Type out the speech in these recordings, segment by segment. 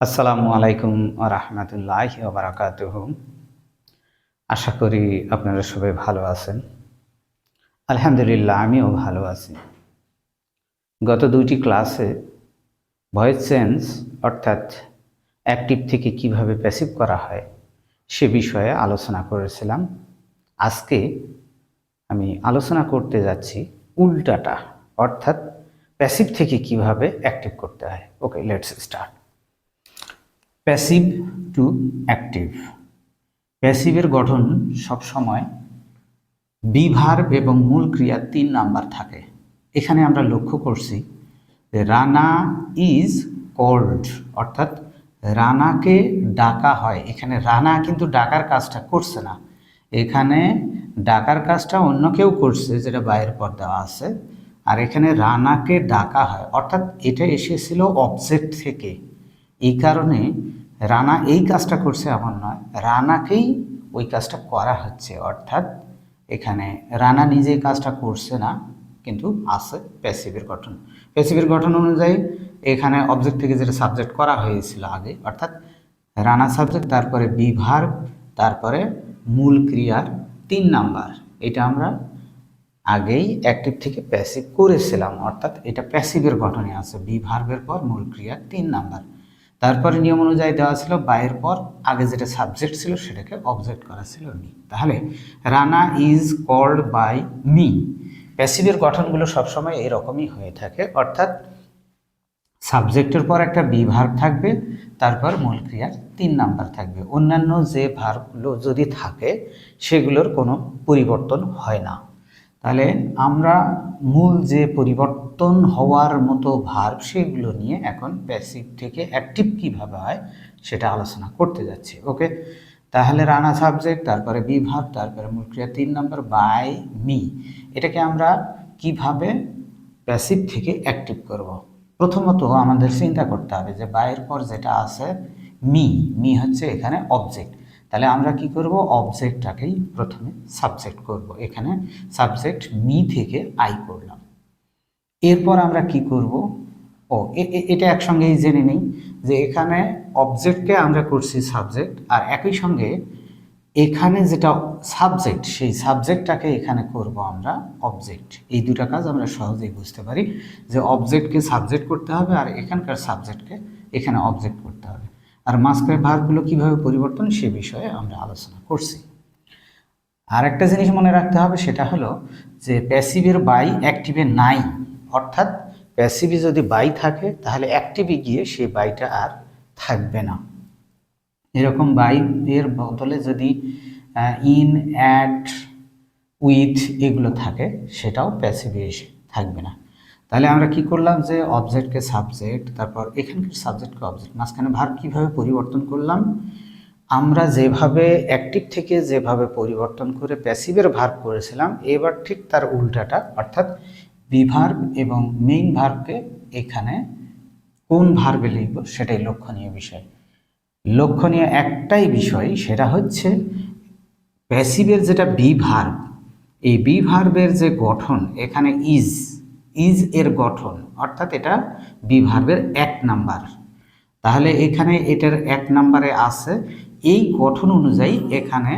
আসসালামু আলাইকুম ওয়া রাহমাতুল্লাহি ওয়া বারাকাতুহু। আশা করি আপনারা সবাই ভালো আছেন। আলহামদুলিল্লাহ আমিও ভালো আছি। গত ২টি ক্লাসে ভয়েস চেঞ্জ অর্থাৎ অ্যাক্টিভ থেকে কিভাবে প্যাসিভ করা হয় সে বিষয়ে আলোচনা করেছিলাম। আজকে আমি আলোচনা করতে যাচ্ছি উল্টাটা, অর্থাৎ প্যাসিভ থেকে কিভাবে অ্যাক্টিভ করতে হয়। Okay, let's start. Passive to active. প্যাসিভের গঠন সবসময় বি ভার্ব এবং মূল ক্রিয়া ৩ নাম্বার থাকে। এখানে আমরা লক্ষ্য করছি যে রানা ইজ কল্ড, অর্থাৎ রানাকে ডাকা হয়। এখানে রানা কিন্তু ডাকার কাজটা করছে না, এখানে ডাকার কাজটা অন্য কেউ করছে, যেটা বাইরের পর দেওয়া আছে। আর এখানে রানাকে ডাকা হয়, অর্থাৎ এটা এসেছিল অবজেক্ট থেকে। এই কারণে রানা এই কাজটা করছে এমন নয়, রানাকেই ওই কাজটা করা হচ্ছে। অর্থাৎ এখানে রানা নিজে কাজটা করছে না, কিন্তু আছে প্যাসিভের গঠন। প্যাসিভের গঠন অনুযায়ী এখানে অবজেক্ট থেকে যেটা সাবজেক্ট করা হয়েছিল আগে, অর্থাৎ রানা সাবজেক্ট, তারপরে বি ভার্ব, তারপরে মূল ক্রিয়ার ৩ নাম্বার। এটা আমরা আগেই অ্যাক্টিভ থেকে প্যাসিভ করেছিলাম, অর্থাৎ এটা প্যাসিভের গঠনে আছে। বি ভার্বের পর মূল ক্রিয়ার ৩ নাম্বার। তারপরে নিয়ম অনুযায়ী দেওয়া ছিল বাইয়ের পর আগে যেটা সাবজেক্ট ছিল সেটাকে অবজেক্ট করা ছিল মি। তাহলে Rana is called by me. প্যাসিভের গঠনগুলো সবসময় এরকমই হয়ে থাকে, অর্থাৎ সাবজেক্টের পর একটা বি ভার্ব থাকবে, তারপর মূল ক্রিয়ার ৩ নাম্বার থাকবে। অন্যান্য যে ভার্বগুলো যদি থাকে সেগুলোর কোনো পরিবর্তন হয় না। তাহলে আমরা মূল যে পরিবর্তন হওয়ার মতো ভার্ব সেগুলো নিয়ে এখন প্যাসিভ থেকে অ্যাক্টিভ কীভাবে হয় সেটা আলোচনা করতে যাচ্ছি। ওকে, তাহলে রানা সাবজেক্ট, তারপরে বি ভার্ব, তারপরে মূল ক্রিয়া ৩ নাম্বার বাই মি। এটাকে আমরা কিভাবে প্যাসিভ থেকে অ্যাক্টিভ করব। প্রথমত আমাদের চিন্তা করতে হবে যে বাইয়ের পর যেটা আছে মি, মি হচ্ছে এখানে অবজেক্ট। তাহলে আমরা কি করব, অবজেক্টটাকেই প্রথমে সাবজেক্ট করব। এখানে সাবজেক্ট মি থেকে আই করলাম। এরপর আমরা কি করব, এটা একসঙ্গেই জেনে নিই যে এখানে অবজেক্টকে আমরা করছি সাবজেক্ট, আর একই সঙ্গে এখানে যেটা সাবজেক্ট সেই সাবজেক্টটাকে এখানে করব আমরা অবজেক্ট। এই দুটা কাজ আমরা সহজেই বুঝতে পারি যে অবজেক্টকে সাবজেক্ট করতে হবে আর এখানকার সাবজেক্টকে এখানে অবজেক্ট করতে হবে। আর মাঝখানে ভার্বগুলো কীভাবে পরিবর্তন সে বিষয়ে আমরা আলোচনা করছি। আর একটা জিনিস মনে রাখতে হবে, সেটা হলো যে প্যাসিভের বাই অ্যাক্টিভে নাই, অর্থাৎ প্যাসিভে যদি বাই থাকে তাহলে অ্যাক্টিভে গিয়ে সেই বাইটা আর থাকবে না। এরকম বাই এর বদলে যদি ইন, অ্যাট, উইথ এগুলো থাকে সেটাও প্যাসিভে এসে থাকবে না। তাহলে আমরা কি করলাম যে অবজেক্টকে সাবজেক্ট, তারপর এখানকার সাবজেক্টকে অবজেক্ট, মাঝখানে ভার্ব কীভাবে পরিবর্তন করলাম, আমরা যেভাবে অ্যাক্টিভ থেকে যেভাবে পরিবর্তন করে প্যাসিভের ভার্ব করেছিলাম, এবার ঠিক তার উল্টাটা, অর্থাৎ বি ভার্ব এবং মেইন ভার্বকে এখানে কোন ভার্বে লিখব সেটাই লক্ষণীয় বিষয়। লক্ষণীয় একটাই বিষয়, সেটা হচ্ছে প্যাসিভের যেটা বি ভার্ব, এই বি ভার্বের যে গঠন এখানে ইজ, ইজ এর গঠন, অর্থাৎ এটা বি ভার্বের ১ নাম্বার। তাহলে এখানে এটার ১ নাম্বারে আছে, এই গঠন অনুযায়ী এখানে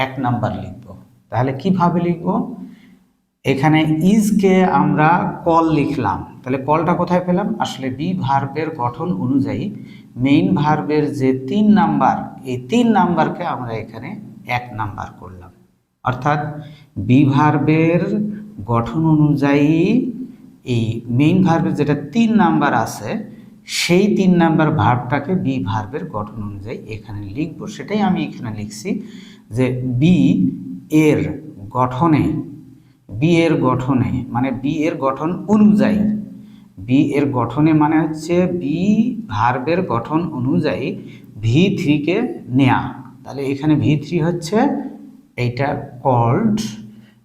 ১ নাম্বার লিখব। তাহলে কিভাবে লিখব, এখানে ইজকে আমরা কল লিখলাম, তাহলে কলটা কোথায় পেলাম, আসলে বি ভার্বের গঠন অনুযায়ী মেইন ভার্বের যে ৩ নাম্বার, এই ৩ নাম্বারকে আমরা এখানে ১ নাম্বার করলাম। অর্থাৎ বি ভার্বের গঠন অনুযায়ী এই মেইন ভার্বের যেটা ৩ নাম্বার আছে সেই ৩ নাম্বার ভার্বটাকে বি ভার্বের গঠন অনুযায়ী এখানে লিখব। সেটাই আমি এখানে লিখছি যে বি এর গঠনে, বি এর গঠনে মানে বি এর গঠন অনুযায়ী, বি এর গঠনে মানে হচ্ছে বি ভার্বের গঠন অনুযায়ী V3 কে নেয়া। তাহলে এখানে V3 হচ্ছে এইটা কল্ড,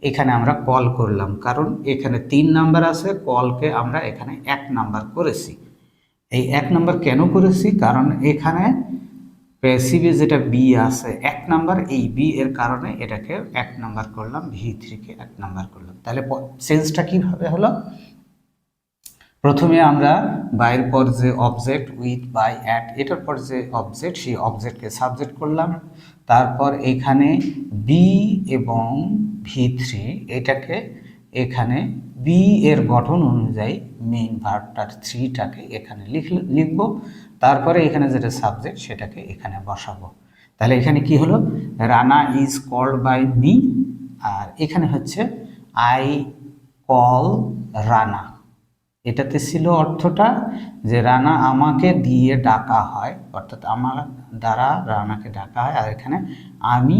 এখানে আমরা কল করলাম, কারণ এখানে ৩ নাম্বার আছে, কলকে আমরা এখানে ১ নাম্বার করেছি। এই ১ নাম্বার কেন করেছি, কারণ এখানে প্যাসিভে যেটা বি আছে ১ নাম্বার, এই বি এর কারণে এটাকে ১ নাম্বার করলাম, V3 কে ১ নাম্বার করলাম। তাহলে চেঞ্জটা কিভাবে হলো, প্রথমে আমরা বাইয়ের পর যে অবজেক্ট উইথ বাই অ্যাট, এটার পর যে অবজেক্ট, সেই অবজেক্টকে সাবজেক্ট করলাম। তারপর এখানে বি এবং ভি3 এটাকে এখানে বি এর গঠন অনুযায়ী মেইন ভার্বটার থ্রিটাকে এখানে লিখব। তারপরে এখানে যেটা সাবজেক্ট সেটাকে এখানে বসাবো। তাহলে এখানে কি হলো, Rana is called by me, আর এখানে হচ্ছে আই কল রানা। এটাতে ছিল অর্থটা যে রানা আমাকে দিয়ে ডাকা হয়, অর্থাৎ আমার দ্বারা রানাকে ডাকা হয়, আর এখানে আমি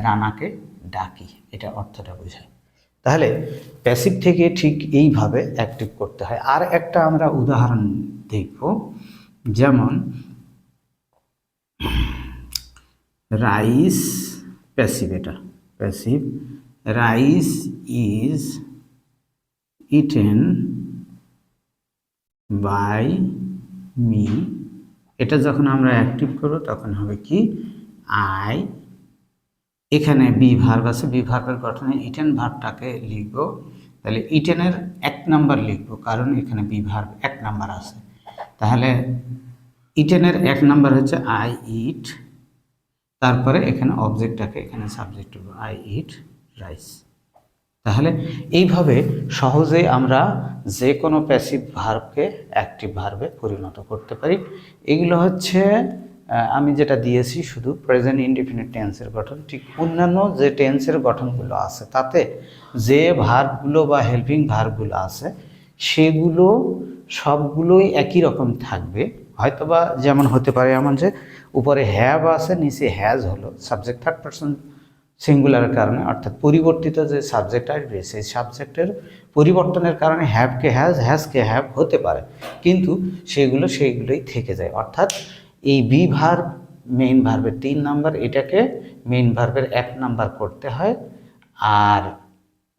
রানাকে ডাকি, এটা অর্থটা বোঝায়। তাহলে প্যাসিভ থেকে ঠিক এইভাবে অ্যাক্টিভ করতে হয়। আর একটা আমরা উদাহরণ দেখব, যেমন রাইস, প্যাসিভ, এটা passive, rice is eaten by me. এটা যখন আমরা অ্যাক্টিভ করব তখন হবে কি, আই, এখানে বি ভার্ব আছে, বি ভার্বের গঠনে ইটেন ভার্বটাকে লিখব। তাহলে ইটেনের 1 নাম্বার লিখব, কারণ এখানে বি ভার্ব 1 নাম্বার আছে। তাহলে ইটেনের 1 নাম্বার হচ্ছে আই ইট, তারপরে এখানে অবজেক্টটাকে এখানে সাবজেক্ট করব, আই ইট রাইস। তাহলে এইভাবে সহজেই আমরা যে কোনো প্যাসিভ ভার্বকে অ্যাক্টিভ ভার্বে পরিণত করতে পারি। এগুলো হচ্ছে আমি যেটা দিয়েছি শুধু প্রেজেন্ট ইনডিফিনিট টেন্সের গঠন। ঠিক অন্যান্য যে টেন্সের গঠনগুলো আছে তাতে যে ভার্বগুলো বা হেল্পিং ভার্বগুলো আছে সেগুলো সবগুলোই একই রকম থাকবে। হয়তোবা যেমন হতে পারে এমন যে উপরে হ্যাভ আছে, নিচে হ্যাজ হলো, সাবজেক্ট থার্ড পারসন সিঙ্গুলারের কারণে, অর্থাৎ পরিবর্তিত যে সাবজেক্ট আসবে সেই সাবজেক্টের পরিবর্তনের কারণে হ্যাভকে হ্যাজ, হ্যাজকে হ্যাভ হতে পারে, কিন্তু সেইগুলোই থেকে যায়। অর্থাৎ এই বি ভার্ব মেইন ভার্বের 3 নাম্বার, এটাকে মেইন ভার্বের 1 নাম্বার করতে হয়। আর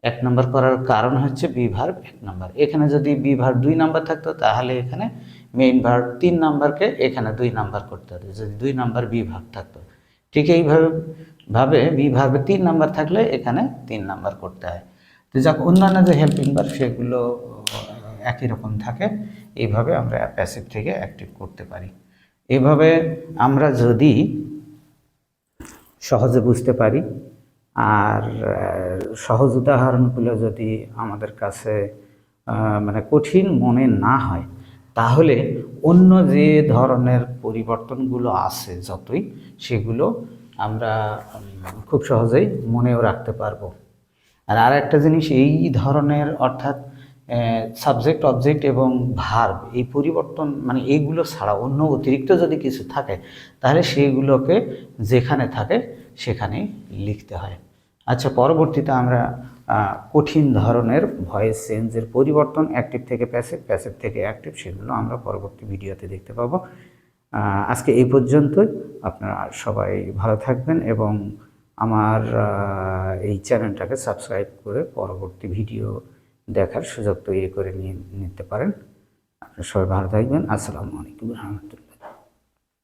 1 নাম্বার করার কারণ হচ্ছে বি ভার্ব 1 নাম্বার। এখানে যদি বি ভার্ব 2 নাম্বার থাকতো তাহলে এখানে মেইন ভার্ব 3 নাম্বারকে এখানে 2 নাম্বার করতে হতো, যদি 2 নাম্বার বি ভার্ব থাকতো। ঠিক এইভাবে বি ভার্বে 3 নাম্বার থাকলে এখানে 3 নাম্বার করতে হয়। তো যাক, অন্যান্য যে হেল্পিং ভার্ব সেগুলো একই রকম থাকে। এইভাবে আমরা প্যাসিভ থেকে অ্যাক্টিভ করতে পারি। এইভাবে আমরা যদি সহজে বুঝতে পারি আর সহজ উদাহরণগুলো যদি আমাদের কাছে মানে কঠিন মনে না হয়, তাহলে অন্য যে ধরনের পরিবর্তনগুলো আছে যতই, সেগুলো আমরা খুব সহজেই মনেও রাখতে পারবো। আর একটা জিনিস, এই ধরনের অর্থাৎ সাবজেক্ট, অবজেক্ট এবং ভার্ব, এই পরিবর্তন মানে এইগুলো ছাড়া অন্য অতিরিক্ত যদি কিছু থাকে তাহলে সেইগুলোকে যেখানে থাকে সেখানেই লিখতে হয়। আচ্ছা, পরবর্তীতে আমরা কঠিন ধরনের ভয়েস চেঞ্জের পরিবর্তন, অ্যাক্টিভ থেকে প্যাসিভ, প্যাসিভ থেকে অ্যাক্টিভ, সেগুলো আমরা পরবর্তী ভিডিওতে দেখতে পাবো। আজকে এই পর্যন্তই। আপনারা সবাই ভালো থাকবেন এবং আমার এই চ্যানেলটাকে সাবস্ক্রাইব করে পরবর্তী ভিডিও দেখার সুযোগ তৈরি করে নিতে পারেন। আপনারা সবাই ভালো থাকবেন। আসসালামু আলাইকুম রহমতুল্লাহ।